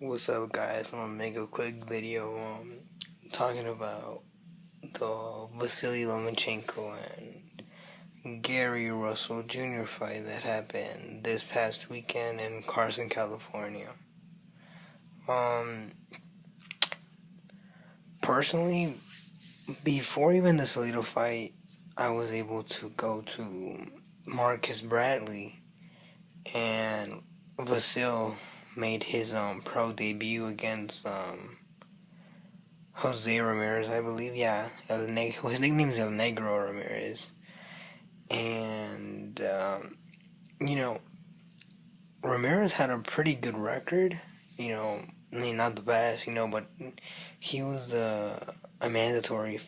What's up, guys? I'm gonna make a quick video talking about the Vasily Lomachenko and Gary Russell Jr. fight that happened this past weekend in Carson, California. Um, Personally, before even the Salido fight, I was able to go to Marcus Bradley, and Vasil made his pro debut against Jose Ramirez, I believe. Yeah, his nickname is El Negro Ramirez. And, you know, Ramirez had a pretty good record. I mean, not the best, but he was a mandatory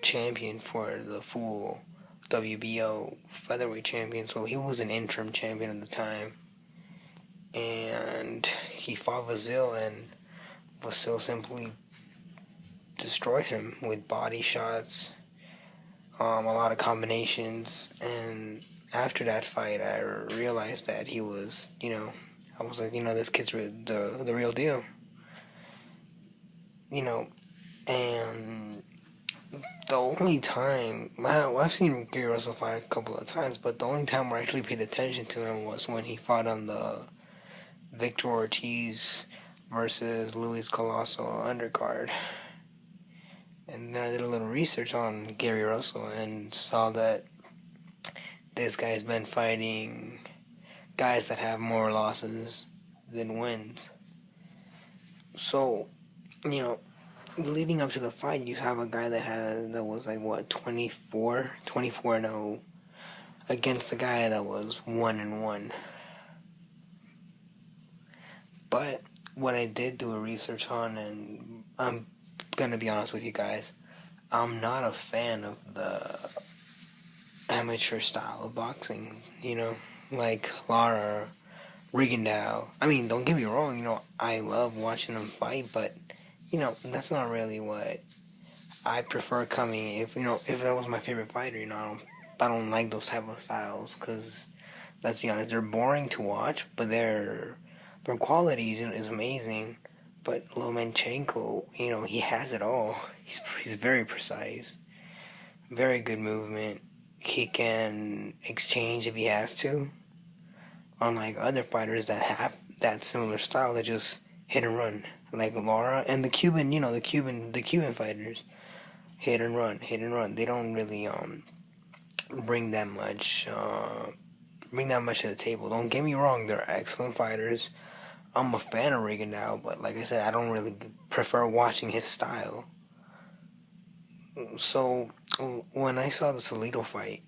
champion for the full WBO featherweight champion. So he was an interim champion at the time. And he fought Vasil, and Vasil simply destroyed him with body shots, a lot of combinations, and after that fight, I realized that he was, I was like, this kid's the real deal, and the only time, well, I've seen Gary Russell fight a couple of times, but the only time where I actually paid attention to him was when he fought on the Victor Ortiz versus Luis Colosso undercard. And then I did a little research on Gary Russell and saw that this guy's been fighting guys that have more losses than wins. So, leading up to the fight, you have a guy that was like, what, 24-0 against a guy that was 1-1. But what I did do a research on, and I'm gonna be honest with you guys, I'm not a fan of the amateur style of boxing, like Lara, Rigondeaux. I mean, don't get me wrong, I love watching them fight, but, that's not really what I prefer coming. If that was my favorite fighter, I don't like those type of styles, because, let's be honest, they're boring to watch, but their quality is amazing. But Lomachenko, he has it all. He's very precise, very good movement. He can exchange if he has to. Unlike other fighters that have that similar style, that just hit and run, like Lara and the Cuban, the Cuban fighters, hit and run, hit and run. They don't really bring that much to the table. Don't get me wrong; they're excellent fighters. I'm a fan of Reagan now, but like I said, I don't really prefer watching his style. So, when I saw the Salido fight,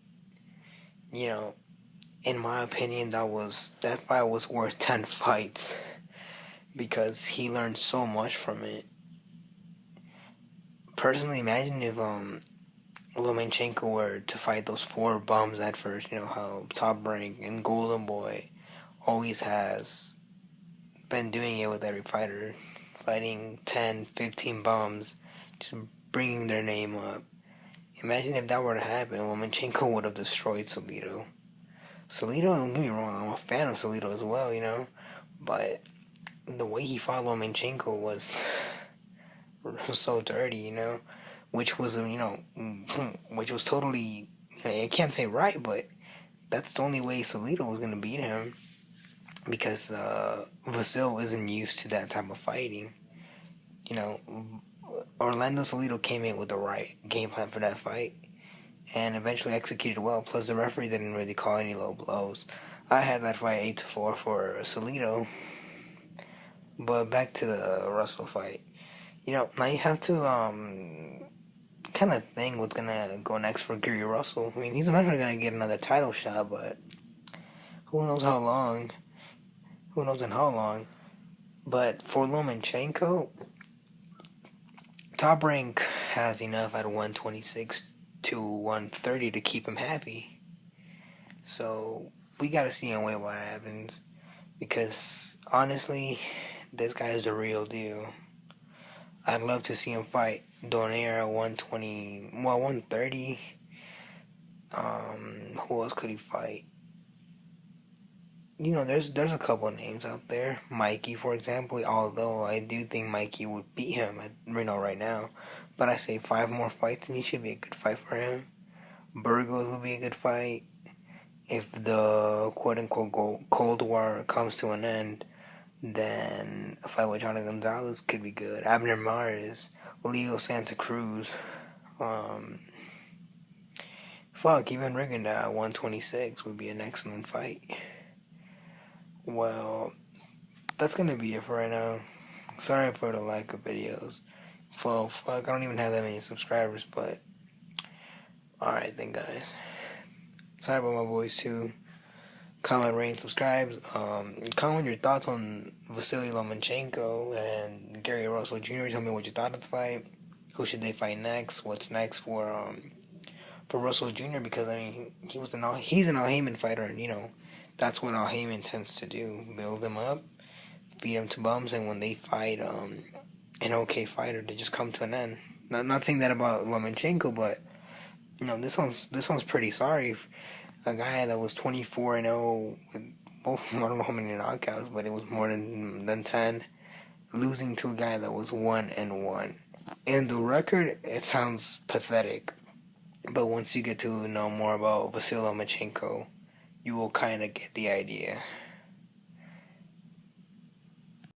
in my opinion, that fight was worth 10 fights, because he learned so much from it. Personally, imagine if Lomachenko were to fight those four bums at first, how Top Rank and Golden Boy always has been doing it with every fighter, fighting 10, 15 bums, just bringing their name up. Imagine if that were to happen, Lomachenko would have destroyed Salido. Don't get me wrong, I'm a fan of Salido as well, but the way he fought Lomachenko was so dirty, which was, which was totally, I can't say right, but that's the only way Salido was going to beat him, because Vasil isn't used to that type of fighting. Orlando Salido came in with the right game plan for that fight, and eventually executed well. Plus, the referee didn't really call any low blows. I had that fight 8-4 for Salido. But back to the Russell fight. Now you have to kind of think what's gonna go next for Gary Russell. I mean, he's eventually gonna get another title shot, but who knows how long? Who knows in how long? But for Lomachenko, Top Rank has enough at 126 to 130 to keep him happy. So we gotta see and wait what happens, because honestly, this guy is the real deal. I'd love to see him fight Donaire at 130. Who else could he fight? there's a couple of names out there. Mikey, for example, although I do think Mikey would beat him at Reno right now. But I say 5 more fights and he should be a good fight for him. Burgos would be a good fight. If the quote-unquote Cold War comes to an end, then a fight with Johnny Gonzalez could be good. Abner Mares, Leo Santa Cruz, um, even Rigondeaux at 126 would be an excellent fight. Well, that's gonna be it for right now. Sorry for the lack of videos. I don't even have that many subscribers, but alright then, guys. Sorry about my voice too. Comment, rate, and subscribe. Comment your thoughts on Vasily Lomachenko and Gary Russell Jr. Tell me what you thought of the fight. Who should they fight next? What's next for Russell Jr. Because I mean he's an Al Heyman fighter, and that's what Al Heyman tends to do: build them up, feed them to bums, and when they fight an okay fighter, they just come to an end. Not saying that about Lomachenko, but this one's pretty sorry. A guy that was 24-0 with I don't know how many knockouts, but it was more than 10, losing to a guy that was 1-1. And the record, it sounds pathetic, but once you get to know more about Vasily Lomachenko, you will kind of get the idea.